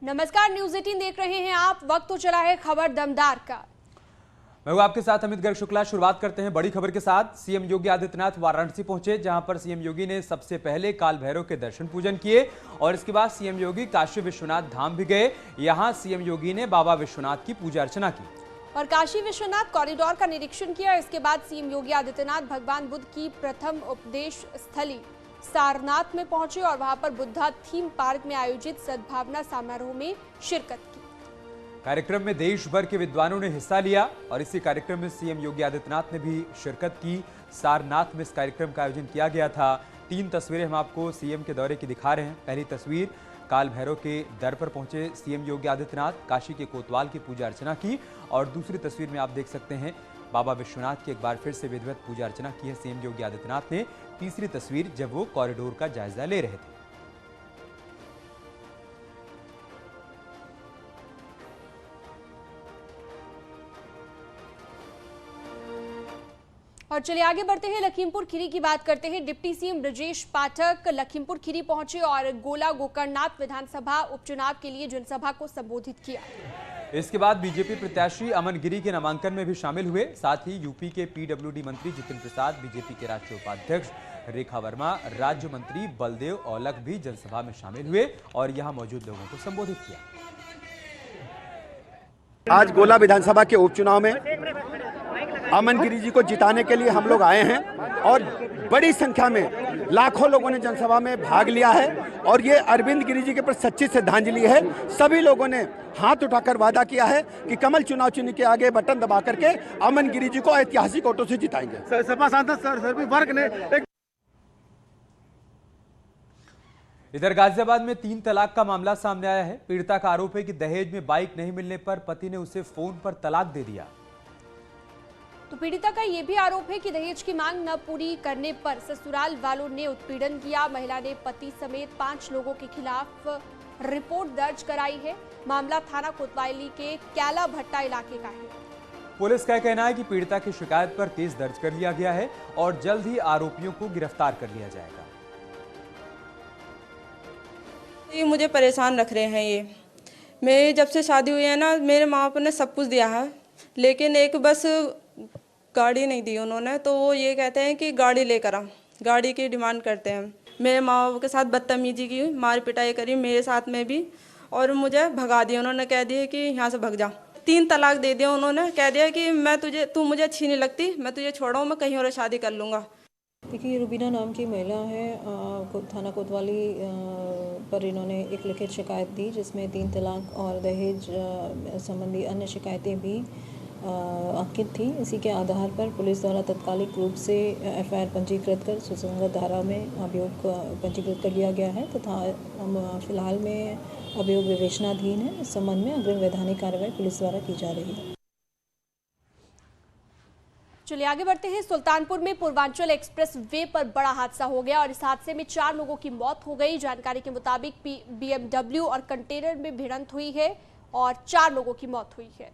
नमस्कार, न्यूज 18 देख रहे हैं आप। वक्त तो चला है खबर दमदार का। मैं हूं आपके साथ अमित गर्ग शुक्ला। शुरुआत करते हैं बड़ी खबर के साथ। सीएम योगी आदित्यनाथ वाराणसी पहुंचे, जहां पर सीएम योगी ने सबसे पहले काल भैरव के दर्शन पूजन किए और इसके बाद सीएम योगी काशी विश्वनाथ धाम भी गए। यहां सीएम योगी ने बाबा विश्वनाथ की पूजा अर्चना की और काशी विश्वनाथ कॉरिडोर का निरीक्षण किया। इसके बाद सीएम योगी आदित्यनाथ भगवान बुद्ध की प्रथम उपदेश स्थली सारनाथ में पहुंचे और वहां पर बुद्धा थीम पार्क में आयोजित सद्भावना समारोह में शिरकत की। कार्यक्रम में देश भर के विद्वानों ने हिस्सा लिया और इसी कार्यक्रम में सीएम योगी आदित्यनाथ ने भी शिरकत की। सारनाथ में इस कार्यक्रम का आयोजन किया गया था। 3 तस्वीरें हम आपको सीएम के दौरे की दिखा रहे हैं। पहली तस्वीर, काल भैरव के दर पर पहुंचे सीएम योगी आदित्यनाथ, काशी के कोतवाल की पूजा अर्चना की। और दूसरी तस्वीर में आप देख सकते हैं बाबा विश्वनाथ की एक बार फिर से विधिवत पूजा अर्चना की है सीएम योगी आदित्यनाथ ने। तीसरी तस्वीर जब वो कॉरिडोर का जायजा ले रहे थे। और चलिए आगे बढ़ते हैं, लखीमपुर खीरी की बात करते हैं। डिप्टी सीएम ब्रजेश पाठक लखीमपुर खीरी पहुंचे और गोला गोकर्णनाथ विधानसभा उपचुनाव के लिए जनसभा को संबोधित किया। इसके बाद बीजेपी प्रत्याशी अमन गिरी के नामांकन में भी शामिल हुए। साथ ही यूपी के पीडब्ल्यूडी मंत्री जितेंद्र प्रसाद, बीजेपी के राष्ट्रीय उपाध्यक्ष रेखा वर्मा, राज्य मंत्री बलदेव औलख भी जनसभा में शामिल हुए और यहां मौजूद लोगों को संबोधित किया। आज गोला विधानसभा के उपचुनाव में अमन गिरी जी को जिताने के लिए हम लोग आए हैं और बड़ी संख्या में लाखों लोगों ने जनसभा में भाग लिया है और ये अरविंद गिरी जी के प्रति सच्ची श्रद्धांजलि है। सभी लोगों ने हाथ उठाकर वादा किया है कि कमल चुनाव चिन्ह के आगे बटन दबा करके अमन गिरी जी को ऐतिहासिक वोटों से जिताएंगे। सपा सांसद सर वर्ग ने इधर गाजियाबाद में 3 तलाक का मामला सामने आया है। पीड़िता का आरोप है कि दहेज में बाइक नहीं मिलने पर पति ने उसे फोन पर तलाक दे दिया। तो पीड़िता का यह भी आरोप है कि दहेज की मांग न पूरी करने पर ससुराल वालों ने उत्पीड़न किया। महिला ने पति समेत 5 लोगों के खिलाफ रिपोर्ट दर्ज कराई है। मामला थाना कोतवाली के कैला भट्टा इलाके का है। पुलिस का कहना है कि पीड़िता की शिकायत पर केस दर्ज कर लिया गया है और जल्द ही आरोपियों को गिरफ्तार कर लिया जाएगा। ये मुझे परेशान रख रहे हैं। ये मेरी जब से शादी हुई है ना, मेरे माँ बाप ने सब कुछ दिया है, लेकिन एक बस गाड़ी नहीं दी उन्होंने। तो वो ये कहते हैं कि गाड़ी लेकर आ, गाड़ी की डिमांड करते हैं। मेरे माँ बाप के साथ बदतमीजी की, मार पिटाई करी मेरे साथ में भी और मुझे भगा दिया। उन्होंने कह दिया कि यहाँ से भग जा। 3 तलाक दे दिया उन्होंने। कह दिया कि तू मुझे अच्छी नहीं लगती, मैं तुझे छोड़ाऊँ, मैं कहीं और शादी कर लूँगा। देखिए, रुबीना नाम की महिला है, थाना कोतवाली पर इन्होंने एक लिखित शिकायत दी जिसमें 3 तलाक और दहेज संबंधी अन्य शिकायतें भी अंकित थी। इसी के आधार पर पुलिस द्वारा तत्कालिक रूप से एफआईआर पंजीकृत कर सुसंगत धारा में अभियोग पंजीकृत कर लिया गया है तथा फिलहाल में अभियोग विवेचनाधीन है। इस संबंध में अग्रिम वैधानिक कार्रवाई पुलिस द्वारा की जा रही है। चलिए आगे बढ़ते हैं। सुल्तानपुर में पूर्वांचल एक्सप्रेस वे पर बड़ा हादसा हो गया और इस हादसे में 4 लोगों की मौत हो गई। जानकारी के मुताबिक बीएमडब्ल्यू और कंटेनर में भिड़ंत हुई है और 4 लोगों की मौत हुई है।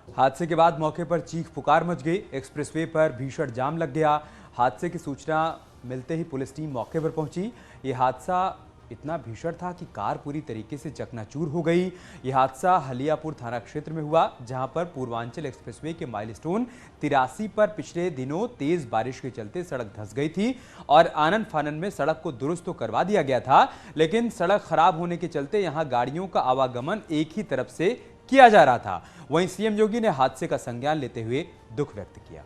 हादसे के बाद मौके पर चीख पुकार मच गई। एक्सप्रेसवे पर भीषण जाम लग गया। हादसे की सूचना मिलते ही पुलिस टीम मौके पर पहुंची। ये हादसा इतना भीषण था कि कार पूरी तरीके से चकनाचूर हो गई। यह हादसा हलियापुर थाना क्षेत्र में हुआ, जहां पर पूर्वांचल एक्सप्रेसवे के माइलस्टोन 83 पर पिछले दिनों तेज बारिश के चलते सड़क धंस गई थी और आनन फानन में सड़क को दुरुस्त तो करवा दिया गया था, लेकिन सड़क खराब होने के चलते यहां गाड़ियों का आवागमन एक ही तरफ से किया जा रहा था। वहीं सीएम योगी ने हादसे का संज्ञान लेते हुए दुख व्यक्त किया।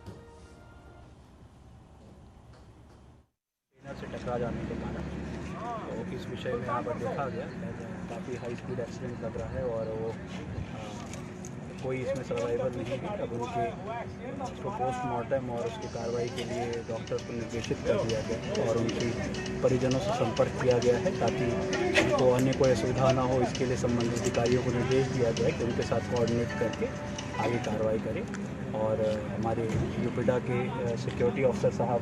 से टकरा जाने के कारण तो इस विषय में यहाँ पर देखा गया काफ़ी हाई स्पीड एक्सीडेंट लग रहा है और वो कोई इसमें सर्वाइवर नहीं है। अब उनके उसको पोस्टमार्टम और उसकी कार्रवाई के लिए डॉक्टर को निर्देशित कर दिया गया और उनकी परिजनों से संपर्क किया गया है ताकि उनको अन्य कोई असुविधा ना हो। इसके लिए संबंधित अधिकारियों को निर्देश दिया गया है कि उनके साथ कोऑर्डिनेट करके आगे कार्रवाई करें। और हमारे यूपीडा के सिक्योरिटी ऑफिसर साहब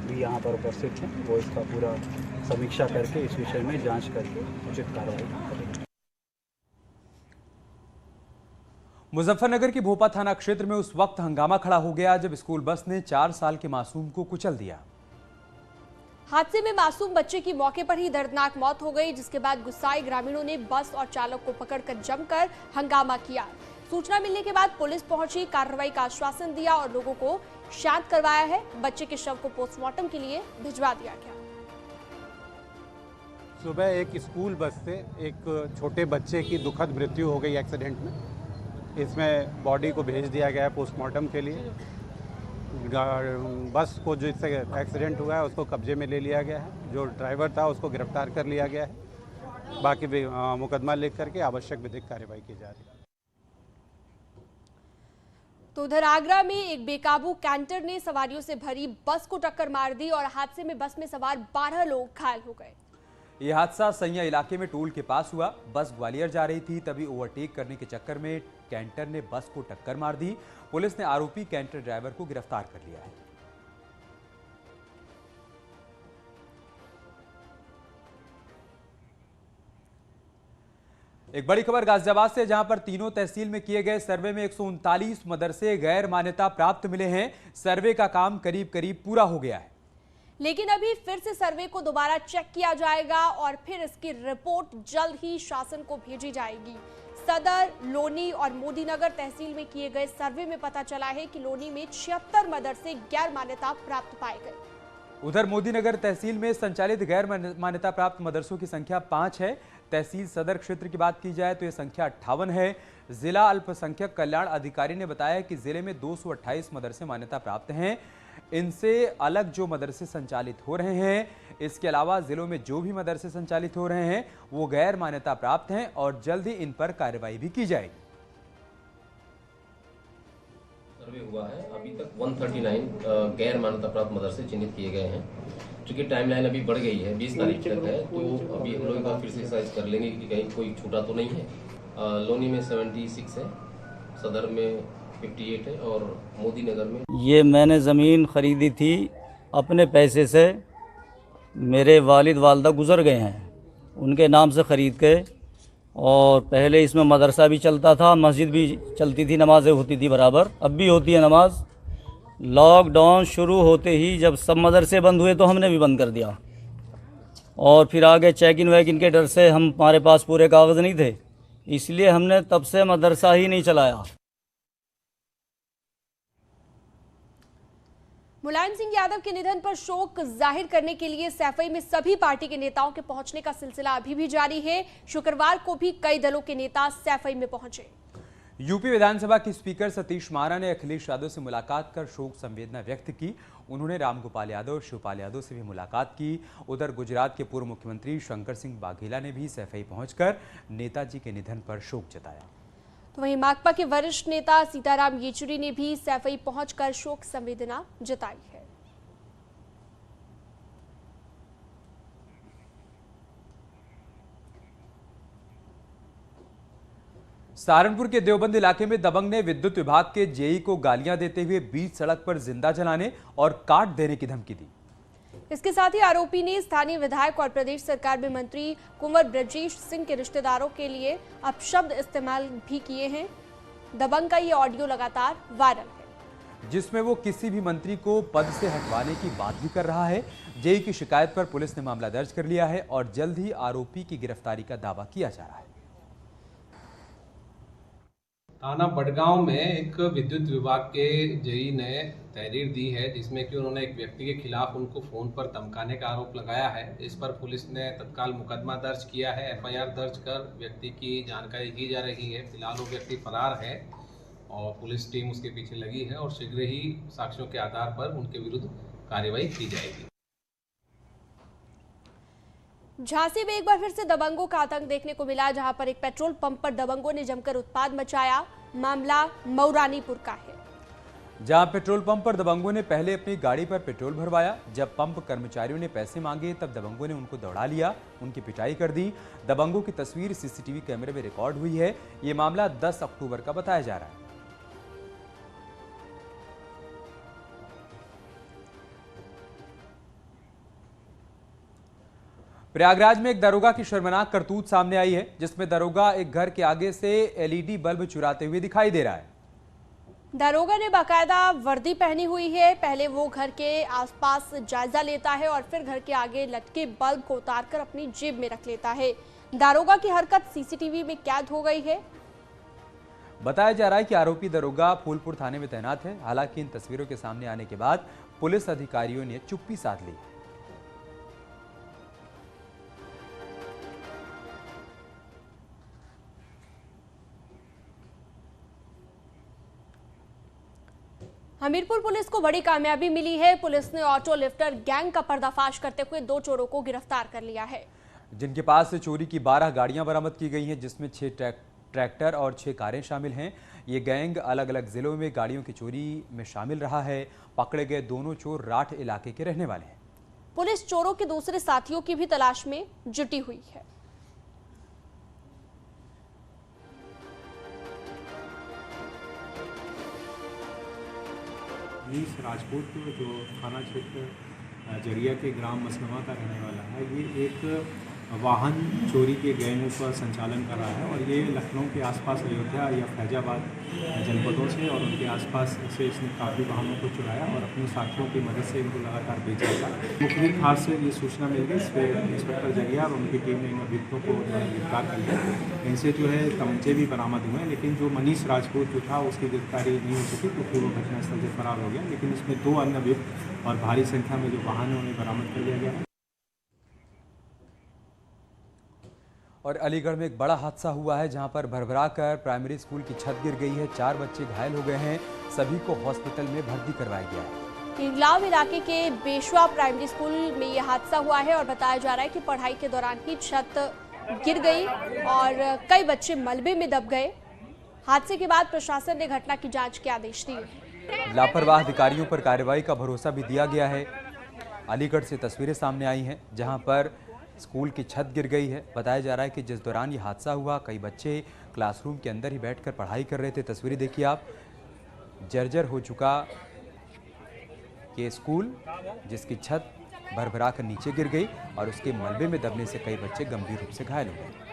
भी यहाँ पर उपस्थित हैं, वो इसका पूरा समीक्षा करके इस विषय में जांच करके उचित कार्रवाई करेंगे। मुजफ्फरनगर की भोपा थाना क्षेत्र में उस वक्त हंगामा खड़ा हो गया जब स्कूल बस ने 4 साल के मासूम को कुचल दिया। हादसे में मासूम बच्चे की मौके पर ही दर्दनाक मौत हो गई, जिसके बाद गुस्साए ग्रामीणों ने बस और चालक को पकड़कर जमकर हंगामा किया। सूचना मिलने के बाद पुलिस पहुंची, कार्रवाई का आश्वासन दिया और लोगों को शांत करवाया है। बच्चे के शव को पोस्टमार्टम के लिए भिजवा दिया गया। सुबह एक स्कूल बस से एक छोटे बच्चे की दुखद मृत्यु हो गई एक्सीडेंट में। इसमें बॉडी को भेज दिया गया है पोस्टमार्टम के लिए। बस को जिससे एक्सीडेंट हुआ है उसको कब्जे में ले लिया गया है। जो ड्राइवर था उसको गिरफ्तार कर लिया गया है। बाकी मुकदमा लिख करके आवश्यक विधिक कार्रवाई की जा रही है। तो उधर आगरा में एक बेकाबू कैंटर ने सवारियों से भरी बस को टक्कर मार दी और हादसे में बस में सवार 12 लोग घायल हो गए। यह हादसा सैया इलाके में टोल के पास हुआ। बस ग्वालियर जा रही थी, तभी ओवरटेक करने के चक्कर में कैंटर ने बस को टक्कर मार दी। पुलिस ने आरोपी कैंटर ड्राइवर को गिरफ्तार कर लिया है। एक बड़ी खबर गाजियाबाद से, जहां पर तीनों तहसील में किए गए सर्वे में 139 मदरसे गैर मान्यता प्राप्त मिले हैं। सर्वे का काम करीब करीब पूरा हो गया है, लेकिन अभी फिर से सर्वे को दोबारा चेक किया जाएगा और फिर इसकी रिपोर्ट जल्द ही शासन को भेजी जाएगी। सदर, लोनी और मोदीनगर तहसील में किए गए सर्वे में पता चला है कि लोनी में 76 मदरसे गैर मान्यता प्राप्त पाए गए। उधर मोदीनगर तहसील में संचालित गैर मान्यता प्राप्त मदरसों की संख्या 5 है। तहसील सदर क्षेत्र की बात की जाए तो यह संख्या 58 है। जिला अल्पसंख्यक कल्याण अधिकारी ने बताया कि जिले में 228 मदरसे मान्यता प्राप्त हैं। इनसे अलग जो मदरसे संचालित हो रहे हैं, इसके अलावा जिलों में जो भी मदरसे संचालित हो रहे हैं वो गैर मान्यता प्राप्त हैं और जल्द ही इन पर कार्रवाई भी की जाएगी। सर्वे हुआ है, अभी तक 139 गैर मान्यता प्राप्त मदरसे चिन्हित किए गए हैं। चूंकि टाइमलाइन अभी बढ़ गई है, 20 तारीख तक है, तो अभी हम लोग एक बार फिर से एक्सरसाइज कर लेंगे कि कहीं कोई छूटा तो नहीं है। लोनी में 76 है, सदर में 58 है और मोदी नगर में। ये मैंने ज़मीन ख़रीदी थी अपने पैसे से। मेरे वालिद वालदा गुज़र गए हैं, उनके नाम से ख़रीद के, और पहले इसमें मदरसा भी चलता था, मस्जिद भी चलती थी, नमाज़ें होती थी बराबर, अब भी होती है नमाज। लॉकडाउन शुरू होते ही जब सब मदरसे बंद हुए तो हमने भी बंद कर दिया, और फिर आगे चेक इन वैक इन के डर से हमारे पास पूरे कागज़ नहीं थे, इसलिए हमने तब से मदरसा ही नहीं चलाया। मुलायम सिंह यादव के निधन पर शोक जाहिर करने के लिए सैफई में सभी पार्टी के नेताओं के पहुंचने का सिलसिला अभी भी जारी है। शुक्रवार को भी कई दलों के नेता सैफई में पहुंचे। यूपी विधानसभा की स्पीकर सतीश महाना ने अखिलेश यादव से मुलाकात कर शोक संवेदना व्यक्त की। उन्होंने रामगोपाल यादव, शिवपाल यादव से भी मुलाकात की। उधर गुजरात के पूर्व मुख्यमंत्री शंकर सिंह वाघेला ने भी सैफई पहुंचकर नेताजी के निधन पर शोक जताया। तो वहीं माकपा के वरिष्ठ नेता सीताराम येचुरी ने भी सैफई पहुंचकर शोक संवेदना जताई है। सहारनपुर के देवबंद इलाके में दबंग ने विद्युत विभाग के जेई को गालियां देते हुए बीच सड़क पर जिंदा जलाने और काट देने की धमकी दी। इसके साथ ही आरोपी ने स्थानीय विधायक और प्रदेश सरकार में मंत्री कुंवर ब्रजेश सिंह के रिश्तेदारों के लिए अपशब्द इस्तेमाल भी किए हैं। दबंग का ये ऑडियो लगातार वायरल है, जिसमें वो किसी भी मंत्री को पद से हटवाने की बात भी कर रहा है। जेई की शिकायत पर पुलिस ने मामला दर्ज कर लिया है और जल्द ही आरोपी की गिरफ्तारी का दावा किया जा रहा है। थाना बड़गांव में एक विद्युत विभाग के जेई ने तहरीर दी है, जिसमें कि उन्होंने एक व्यक्ति के खिलाफ उनको फोन पर धमकाने का आरोप लगाया है। इस पर पुलिस ने तत्काल मुकदमा दर्ज किया है। एफआईआर दर्ज कर व्यक्ति की जानकारी की जा रही है। फिलहाल वो व्यक्ति फरार है और पुलिस टीम उसके पीछे लगी है और शीघ्र ही साक्ष्यों के आधार पर उनके विरुद्ध कार्रवाई की जाएगी। झांसी में एक बार फिर से दबंगों का आतंक देखने को मिला, जहां पर एक पेट्रोल पंप पर दबंगों ने जमकर उत्पात मचाया। मामला मऊरानीपुर का है, जहां पेट्रोल पंप पर दबंगों ने पहले अपनी गाड़ी पर पेट्रोल भरवाया। जब पंप कर्मचारियों ने पैसे मांगे तब दबंगों ने उनको दौड़ा लिया, उनकी पिटाई कर दी। दबंगों की तस्वीर सीसीटीवी कैमरे में रिकॉर्ड हुई है। ये मामला 10 अक्टूबर का बताया जा रहा है। प्रयागराज में एक दरोगा की शर्मनाक करतूत सामने आई है, जिसमें दरोगा एक घर के आगे से एलईडी बल्ब चुराते हुए दिखाई दे रहा है। दारोगा ने बाकायदा वर्दी पहनी हुई है। पहले वो घर के आसपास जायजा लेता है और फिर घर के आगे लटके बल्ब को उतारकर अपनी जेब में रख लेता है। दारोगा की हरकत सीसीटीवी में कैद हो गई है। बताया जा रहा है कि आरोपी दारोगा फूलपुर थाने में तैनात है। हालांकि इन तस्वीरों के सामने आने के बाद पुलिस अधिकारियों ने चुप्पी साध ली। हमीरपुर पुलिस को बड़ी कामयाबी मिली है। पुलिस ने ऑटो लिफ्टर गैंग का पर्दाफाश करते हुए 2 चोरों को गिरफ्तार कर लिया है, जिनके पास से चोरी की 12 गाड़ियां बरामद की गई हैं, जिसमें 6 ट्रैक्टर और 6 कारें शामिल हैं। ये गैंग अलग अलग जिलों में गाड़ियों की चोरी में शामिल रहा है। पकड़े गए दोनों चोर राठ इलाके के रहने वाले हैं। पुलिस चोरों के दूसरे साथियों की भी तलाश में जुटी हुई है। मनीष राजपूत जो थाना क्षेत्र जरिया के ग्राम मसनवा का रहने वाला है, ये एक वाहन चोरी के गैंग का संचालन कर रहा है और ये लखनऊ के आसपास अयोध्या या फैजाबाद जनपदों से और उनके आसपास से इसने काफ़ी वाहनों को चुराया और अपने साथियों की मदद से इनको लगातार बेचा था। मुखबिर खास से ये सूचना मिल गई, इस पर इंस्पेक्टर जरिया और उनकी टीम ने इन अभियुक्तों को गिरफ्तार कर लिया। इनसे जो है तमंचे भी बरामद हुए, लेकिन जो मनीष राजपूत जो था उसकी गिरफ्तारी नहीं हो सकी, तो फिर वो घटनास्थल से फरार हो गया। लेकिन इसमें 2 अन्य अभियुक्त और भारी संख्या में जो वाहन है उन्हें बरामद कर लिया गया है। और अलीगढ़ में एक बड़ा हादसा हुआ है, जहां पर भरभराकर प्राइमरी स्कूल की छत गिर गई है। 4 बच्चे घायल हो गए हैं, सभी को हॉस्पिटल में भर्ती करवाया गया है। इंगलाव इलाके के बेशवा प्राइमरी स्कूल में यह हादसा हुआ है और बताया जा रहा है कि पढ़ाई के दौरान ही छत गिर गई और कई बच्चे मलबे में दब गए। हादसे के बाद प्रशासन ने घटना की जांच के आदेश दिए। लापरवाह अधिकारियों पर कार्रवाई का भरोसा भी दिया गया है। अलीगढ़ से तस्वीरें सामने आई हैं, जहां पर स्कूल की छत गिर गई है। बताया जा रहा है कि जिस दौरान ये हादसा हुआ, कई बच्चे क्लासरूम के अंदर ही बैठकर पढ़ाई कर रहे थे। तस्वीरें देखिए आप, जर्जर हो चुका ये स्कूल, जिसकी छत भरभरा कर नीचे गिर गई और उसके मलबे में दबने से कई बच्चे गंभीर रूप से घायल हो गए।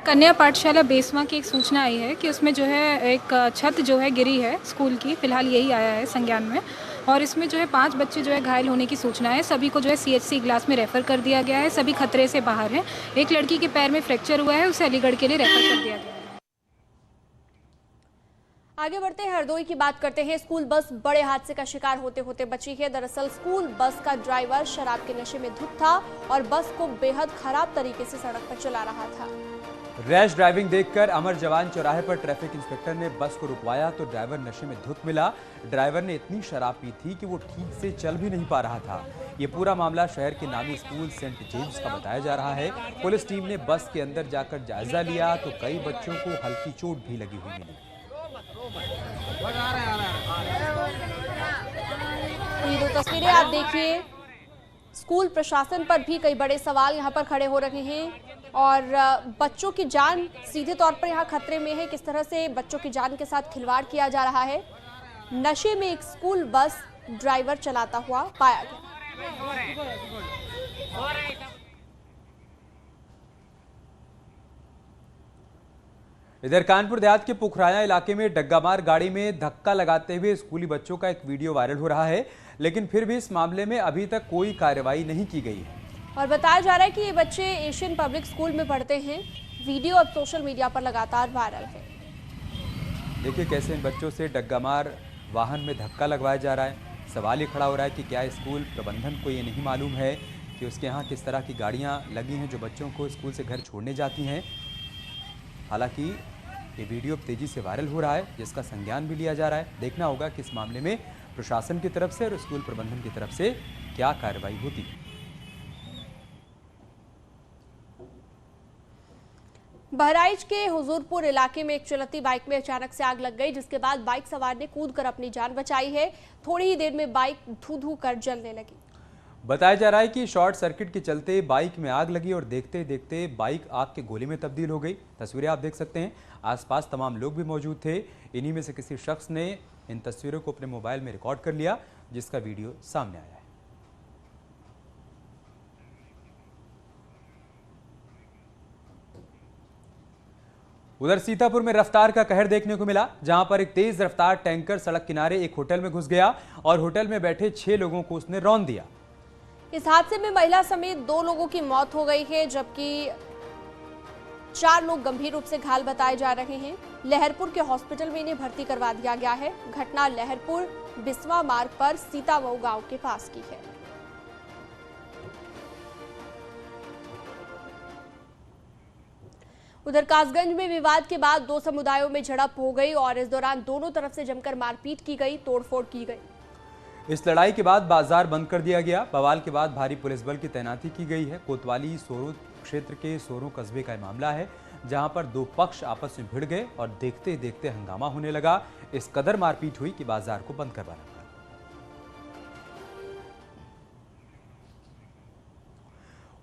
कन्या पाठशाला बेसवा की एक सूचना आई है कि उसमें जो है एक छत जो है गिरी है स्कूल की, फिलहाल यही आया है संज्ञान में, और इसमें जो है 5 बच्चे जो है घायल होने की सूचना है। सभी को जो है CHC इगलास में रेफर कर दिया गया है। सभी खतरे से बाहर हैं। एक लड़की के पैर में फ्रैक्चर हुआ है, उसे अलीगढ़ के लिए रेफर कर दिया गया है। आगे बढ़ते हैं, हरदोई की बात करते हैं। स्कूल बस बड़े हादसे का शिकार होते होते बची है। दरअसल स्कूल बस का ड्राइवर शराब के नशे में धुत था और बस को बेहद खराब तरीके से सड़क पर चला रहा था। रैश ड्राइविंग देखकर अमर जवान चौराहे पर ट्रैफिक इंस्पेक्टर ने बस को रुकवाया तो ड्राइवर नशे में धुत मिला। ड्राइवर ने इतनी शराब पी थी कि वो ठीक से चल भी नहीं पा रहा था। ये पूरा मामला शहर के नामी स्कूल सेंट जेम्स का बताया जा रहा है। पुलिस टीम ने बस के अंदर जाकर जायजा लिया तो कई बच्चों को हल्की चोट भी लगी हुई मिली। ये 2 तस्वीरें आप देखिए। स्कूल प्रशासन पर भी कई बड़े सवाल यहाँ पर खड़े हो रहे हैं और बच्चों की जान सीधे तौर पर यहाँ खतरे में है। किस तरह से बच्चों की जान के साथ खिलवाड़ किया जा रहा है। नशे में एक स्कूल बस ड्राइवर चलाता हुआ पाया गया। इधर कानपुर देहात के पुखराया इलाके में डग्गामार गाड़ी में धक्का लगाते हुए स्कूली बच्चों का एक वीडियो वायरल हो रहा है, लेकिन फिर भी इस मामले में अभी तक कोई कार्रवाई नहीं की गई है। और बताया जा रहा है कि ये बच्चे एशियन पब्लिक स्कूल में पढ़ते हैं। वीडियो अब सोशल मीडिया पर लगातार वायरल है। देखिए कैसे इन बच्चों से डग्गामार वाहन में धक्का लगवाया जा रहा है। सवाल ये खड़ा हो रहा है कि क्या स्कूल प्रबंधन को ये नहीं मालूम है कि उसके यहाँ किस तरह की गाड़ियाँ लगी हैं जो बच्चों को स्कूल से घर छोड़ने जाती हैं। हालांकि ये वीडियो तेजी से वायरल हो रहा है, जिसका संज्ञान भी लिया जा रहा है। देखना होगा कि इस मामले में प्रशासन की तरफ से और स्कूल प्रबंधन की तरफ से क्या कार्रवाई होती है। बहराइच के हुजूरपुर इलाके में एक चलती बाइक में अचानक से आग लग गई, जिसके बाद बाइक सवार ने कूदकर अपनी जान बचाई है। थोड़ी ही देर में बाइक धू-धू कर जलने लगी। बताया जा रहा है कि शॉर्ट सर्किट के चलते बाइक में आग लगी और देखते देखते बाइक आग के गोले में तब्दील हो गई। तस्वीरें आप देख सकते हैं। आसपास तमाम लोग भी मौजूद थे। इन्हीं में से किसी शख्स ने इन तस्वीरों को अपने मोबाइल में रिकॉर्ड कर लिया, जिसका वीडियो सामने आया है। उधर सीतापुर में रफ्तार का कहर देखने को मिला, जहां पर एक तेज रफ्तार टैंकर सड़क किनारे एक होटल में घुस गया और होटल में बैठे 6 लोगों को उसने रौंद दिया। इस हादसे में महिला समेत 2 लोगों की मौत हो गई है, जबकि 4 लोग गंभीर रूप से घायल बताए जा रहे हैं। लहरपुर के हॉस्पिटल में इन्हें भर्ती करवा दिया गया है। घटना लहरपुर बिस्वा मार्ग पर सीतामऊ गांव के पास की है। उधर कासगंज में विवाद के बाद 2 समुदायों में झड़प हो गई और इस दौरान दोनों तरफ से जमकर मारपीट की गई, तोड़फोड़ की गई। इस लड़ाई के बाद बाजार बंद कर दिया गया। बवाल के बाद भारी पुलिस बल की तैनाती की गई है। कोतवाली सोरो क्षेत्र के सोरो कस्बे का मामला है, जहां पर 2 पक्ष आपस में भिड़ गए और देखते देखते हंगामा होने लगा। इस कदर मारपीट हुई कि बाजार को बंद करवाना पड़ा।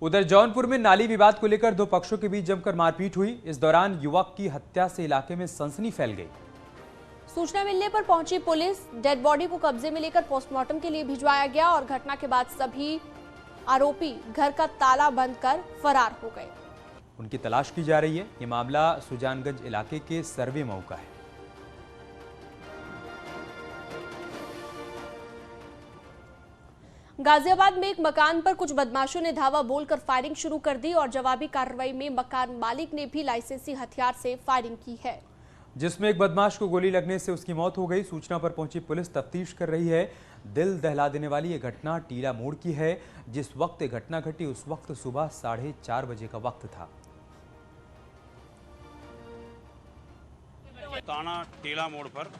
उधर जौनपुर में नाली विवाद को लेकर 2 पक्षों के बीच जमकर मारपीट हुई। इस दौरान युवक की हत्या से इलाके में सनसनी फैल गई। सूचना मिलने पर पहुंची पुलिस डेड बॉडी को कब्जे में लेकर पोस्टमार्टम के लिए भिजवाया गया और घटना के बाद सभी आरोपी घर का ताला बंद कर फरार हो गए। उनकी तलाश की जा रही है। ये मामला सुजानगंज इलाके के सर्वे मऊ का है। गाजियाबाद में एक मकान पर कुछ बदमाशों ने धावा बोलकर फायरिंग शुरू कर दी और जवाबी कार्रवाई में मकान मालिक ने भी लाइसेंसी हथियार से फायरिंग की है, जिसमें एक बदमाश को गोली लगने से उसकी मौत हो गई। सूचना पर पहुंची पुलिस तफ्तीश कर रही है। दिल दहला देने वाली ये घटना टीला मोड़ की है। जिस वक्त ये घटना घटी उस वक्त सुबह 4:30 बजे का वक्त था। ताना टीला मोड़ पर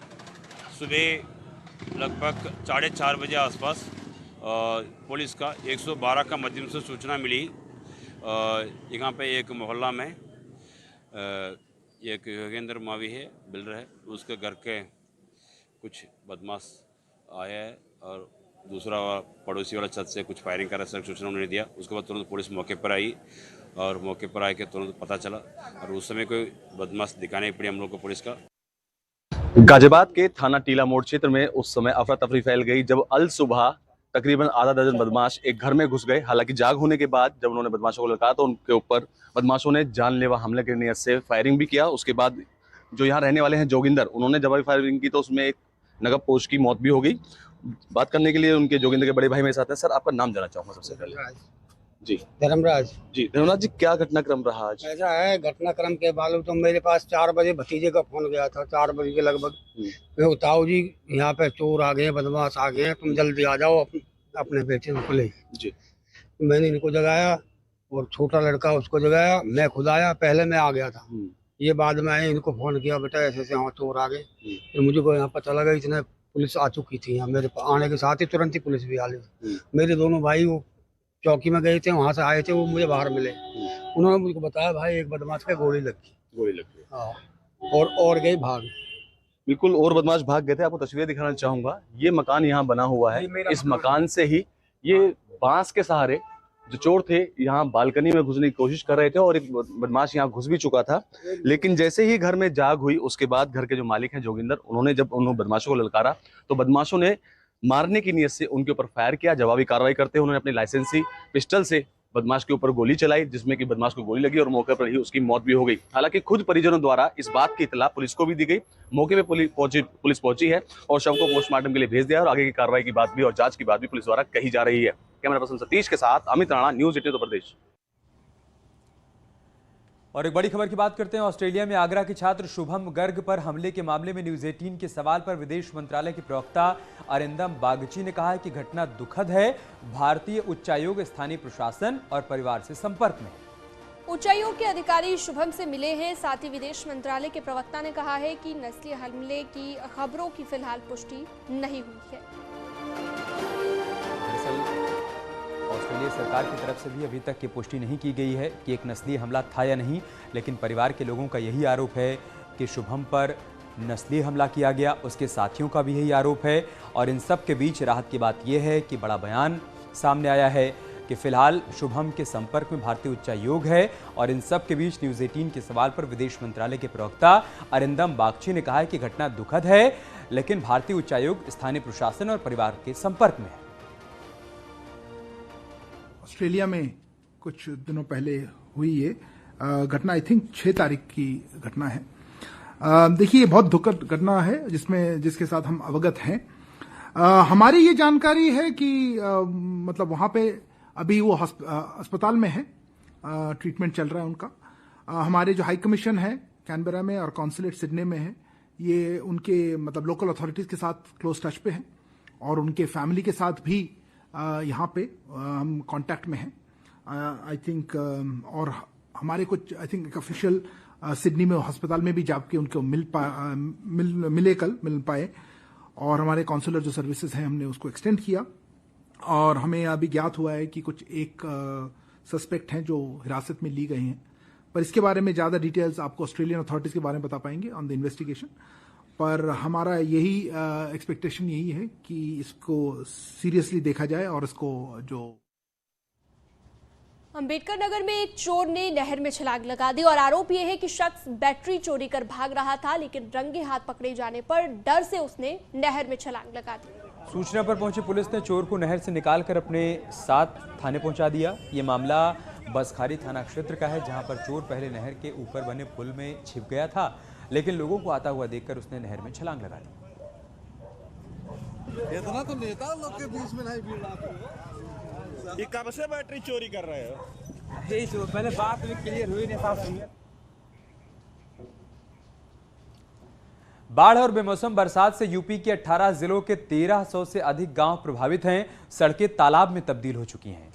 सुबह लगभग 4:30 बजे आसपास पुलिस का 112 का माध्यम से सूचना मिली। यहाँ पे एक मोहल्ला में एक योगेंद्र मावी है, बिल्डर है, उसके घर के कुछ बदमाश आए हैं और दूसरा पड़ोसी वाला छत से कुछ फायरिंग कर रहा, सूचना उन्होंने दिया। उसके बाद तुरंत पुलिस मौके पर आई और मौके पर आके तुरंत पता चला और उस समय कोई बदमाश दिखाने पड़ी हम लोग को पुलिस का। गाजियाबाद के थाना टीला मोड़ क्षेत्र में उस समय अफरा तफरी फैल गई जब अल सुबह तकरीबन आधा दर्जन बदमाश एक घर में घुस गए। हालांकि जाग होने के बाद जब उन्होंने बदमाशों को ललकारा तो उनके ऊपर बदमाशों ने जानलेवा हमले की नीयत से फायरिंग भी किया। उसके बाद जो यहाँ रहने वाले हैं जोगिंदर, उन्होंने जवाबी फायरिंग की तो उसमें एक नगब पोश की मौत भी हो गई। बात करने के लिए उनके जोगिंदर के बड़े भाई मेरे साथ हैं। सर, आपका नाम जानना चाहूँगा सबसे पहले। जी, धर्मराज जी। धर्मराज जी, क्या घटनाक्रम रहा आज? ऐसा है, घटनाक्रम के मालूम तो मेरे पास 4 बजे भतीजे का फोन गया था, 4 बजे के लगभग। ताऊ जी यहाँ पे चोर आ गए, बदमाश आ गए, तुम जल्दी आ जाओ अपने बेटे को ले। जी। मैंने इनको जगाया और छोटा लड़का उसको जगाया, मैं खुद आया। पहले मैं आ गया था, ये बाद में आए, इनको फोन किया, बेटा ऐसे ऐसे वहाँ चोर आ गए। फिर मुझे को यहाँ पता लगा इतने पुलिस आ चुकी थी। यहाँ मेरे आने के साथ ही तुरंत ही पुलिस भी आ गई। मेरे दोनों भाई वो चौकी में गए थे, वहाँ से आए थे, वो मुझे बाहर मिले। उन्होंने मुझको बताया भाई एक बदमाश का गोली लग गई। हाँ, और गए भाग। बिल्कुल, और बदमाश भाग गए थे। आपको तस्वीरें दिखाना चाहूंगा। ये मकान यहाँ बना हुआ है। इस मकान से ही ये बांस के सहारे जो चोर थे यहाँ बालकनी में घुसने की कोशिश कर रहे थे और एक बदमाश यहाँ घुस भी चुका था। लेकिन जैसे ही घर में जाग हुई उसके बाद घर के जो मालिक हैं जोगिंदर, उन्होंने जब उन बदमाशों को ललकारा तो बदमाशों ने मारने की नीयत से उनके ऊपर फायर किया। जवाबी कार्रवाई करते उन्होंने अपनी लाइसेंसी पिस्टल से बदमाश के ऊपर गोली चलाई, जिसमें कि बदमाश को गोली लगी और मौके पर ही उसकी मौत भी हो गई। हालांकि खुद परिजनों द्वारा इस बात की इत्तला पुलिस को भी दी गई। मौके पे पुलिस पहुंची है और शव को पोस्टमार्टम के लिए भेज दिया और आगे की कार्रवाई की बात भी और जांच की बात भी पुलिस द्वारा कही जा रही है। कैमरा पर्सन सतीश के साथ अमित राणा, न्यूज़ 18 उत्तर प्रदेश। और एक बड़ी खबर की बात करते हैं। ऑस्ट्रेलिया में आगरा के छात्र शुभम गर्ग पर हमले के मामले में न्यूज़ 18 के सवाल पर विदेश मंत्रालय के प्रवक्ता अरिंदम बागची ने कहा है कि घटना दुखद है। भारतीय उच्चायोग स्थानीय प्रशासन और परिवार से संपर्क में। उच्चायोग के अधिकारी शुभम से मिले हैं। साथ ही विदेश मंत्रालय के प्रवक्ता ने कहा है कि नस्लीय हमले की खबरों की फिलहाल पुष्टि नहीं हुई है। ऑस्ट्रेलिया सरकार की तरफ से भी अभी तक ये पुष्टि नहीं की गई है कि एक नस्लीय हमला था या नहीं, लेकिन परिवार के लोगों का यही आरोप है कि शुभम पर नस्लीय हमला किया गया। उसके साथियों का भी यही आरोप है और इन सब के बीच राहत की बात यह है कि बड़ा बयान सामने आया है कि फिलहाल शुभम के संपर्क में भारतीय उच्चायोग है। और इन सब के बीच न्यूज़ 18 के सवाल पर विदेश मंत्रालय के प्रवक्ता अरिंदम बागची ने कहा है कि घटना दुखद है, लेकिन भारतीय उच्चायोग स्थानीय प्रशासन और परिवार के संपर्क में है। ऑस्ट्रेलिया में कुछ दिनों पहले हुई ये घटना आई थिंक 6 तारीख की घटना है। देखिए, बहुत दुखद घटना है जिसके साथ हम अवगत हैं। हमारी ये जानकारी है कि मतलब वहां पे अभी वो अस्पताल में है, ट्रीटमेंट चल रहा है उनका। हमारे जो हाई कमीशन है कैनबरा में और कॉन्सुलेट सिडनी में है, ये उनके मतलब लोकल अथॉरिटीज के साथ क्लोज टच पे है और उनके फैमिली के साथ भी यहाँ पे हम कांटेक्ट में हैं। आई थिंक और हमारे कुछ आई थिंक एक ऑफिशियल सिडनी में अस्पताल में भी जाके उनको मिल पाए और हमारे कॉन्सुलर जो सर्विसेज हैं हमने उसको एक्सटेंड किया और हमें अभी ज्ञात हुआ है कि कुछ एक सस्पेक्ट हैं जो हिरासत में ली गए हैं, पर इसके बारे में ज़्यादा डिटेल्स आपको ऑस्ट्रेलियन अथॉरिटीज़ के बारे में बता पाएंगे ऑन द इन्वेस्टिगेशन। पर हमारा यही एक्सपेक्टेशन यही है कि इसको सीरियसली देखा जाए और इसको जो अंबेडकर नगर में एक चोर ने नहर में छलांग लगा दी और आरोप यह है कि शख्स बैटरी चोरी कर भाग रहा था, लेकिन रंगे हाथ पकड़े जाने पर डर से उसने नहर में छलांग लगा दी। सूचना पर पहुंची पुलिस ने चोर को नहर से निकालकर अपने साथ थाने पहुंचा दिया। ये मामला बसखारी थाना क्षेत्र का है, जहां पर चोर पहले नहर के ऊपर बने पुल में छिप गया था, लेकिन लोगों को आता हुआ देखकर उसने नहर में छलांग लगा दी। इतना तो नेता लोग के बीच में नहीं भीड़ आती है। ये कब से बैटरी चोरी कर रहे हो? पहले बात में क्लियर हुई नहीं, साफ सुनिए। बाढ़ और बेमौसम बरसात से यूपी के 18 जिलों के 1300 से अधिक गांव प्रभावित हैं। सड़कें तालाब में तब्दील हो चुकी हैं।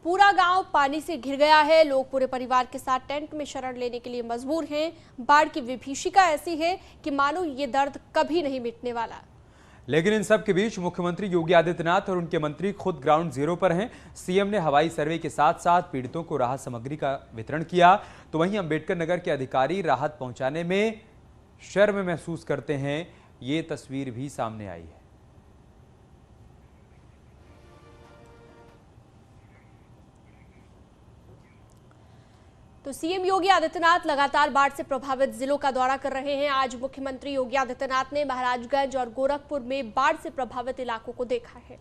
पूरा गांव पानी से घिर गया है। लोग पूरे परिवार के साथ टेंट में शरण लेने के लिए मजबूर हैं। बाढ़ की विभीषिका ऐसी है कि मानो ये दर्द कभी नहीं मिटने वाला। लेकिन इन सब के बीच मुख्यमंत्री योगी आदित्यनाथ और उनके मंत्री खुद ग्राउंड जीरो पर हैं। सीएम ने हवाई सर्वे के साथ साथ पीड़ितों को राहत सामग्री का वितरण किया, तो वहीं अंबेडकर नगर के अधिकारी राहत पहुंचाने में शर्म महसूस करते हैं। ये तस्वीर भी सामने आई है। तो सीएम योगी आदित्यनाथ लगातार बाढ़ से प्रभावित जिलों का दौरा कर रहे हैं। आज मुख्यमंत्री योगी आदित्यनाथ ने महाराजगंज और गोरखपुर में बाढ़ से प्रभावित इलाकों को देखा है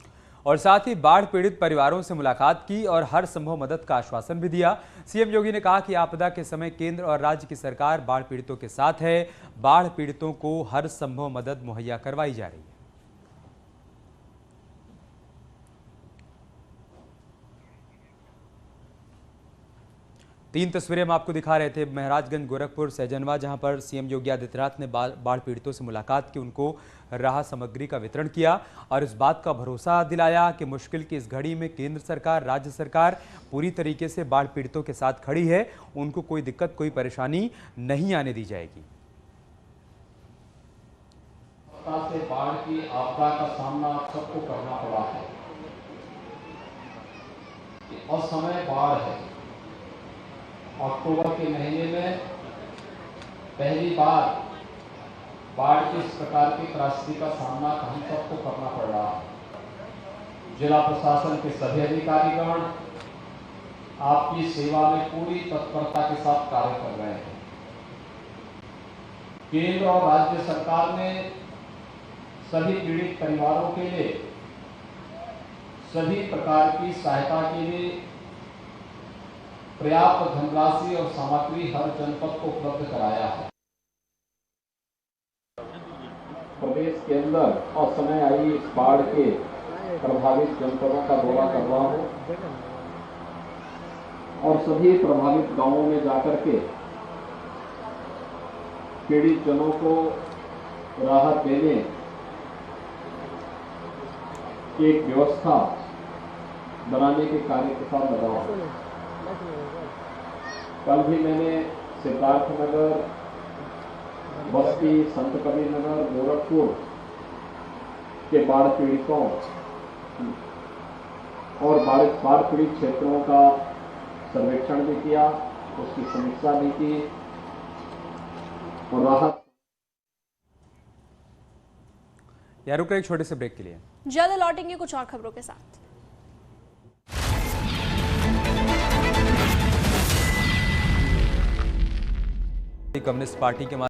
और साथ ही बाढ़ पीड़ित परिवारों से मुलाकात की और हर संभव मदद का आश्वासन भी दिया। सीएम योगी ने कहा कि आपदा के समय केंद्र और राज्य की सरकार बाढ़ पीड़ितों के साथ है। बाढ़ पीड़ितों को हर संभव मदद मुहैया करवाई जा रही है। तीन तस्वीरें हम आपको दिखा रहे थे, महाराजगंज, गोरखपुर, सहजनवा, जहां पर सीएम योगी आदित्यनाथ ने बाढ़ पीड़ितों से मुलाकात की, उनको राहत सामग्री का वितरण किया और इस बात का भरोसा दिलाया कि मुश्किल की इस घड़ी में केंद्र सरकार, राज्य सरकार पूरी तरीके से बाढ़ पीड़ितों के साथ खड़ी है। उनको कोई दिक्कत, कोई परेशानी नहीं आने दी जाएगी। से बाढ़ की आपदा का सामना सबको करना पड़ा है। असमय बाढ़ है। अक्टूबर के महीने में पहली बार बाढ़ की इस प्रकार की त्रासदी का सामना हम सबको करना पड़ रहा है। जिला प्रशासन के सभी अधिकारीगण आपकी सेवा में पूरी तत्परता के साथ कार्य कर रहे हैं। केंद्र और राज्य सरकार ने सभी पीड़ित परिवारों के लिए सभी प्रकार की सहायता के लिए पर्याप्त धनराशि और सामग्री हर जनपद को उपलब्ध कराया है। प्रदेश के अंदर असमय आई इस बाढ़ के प्रभावित जनपदों का दौरा कर रहा हूं और सभी प्रभावित गांवों में जाकर के पीड़ित जनों को राहत देने की एक व्यवस्था बनाने के कार्य के साथ लगा हूं। कल भी मैंने सिद्धार्थनगर, बस्ती, संत कबीर नगर, गोरखपुर के बाढ़ पीड़ितों और बाढ़ पीड़ित क्षेत्रों का सर्वेक्षण भी किया, उसकी समीक्षा भी की और राहत। यार रुक एक छोटे से ब्रेक के लिए, जल्द लौटेंगे कुछ और खबरों के साथ। कम्युनिस्ट पार्टी के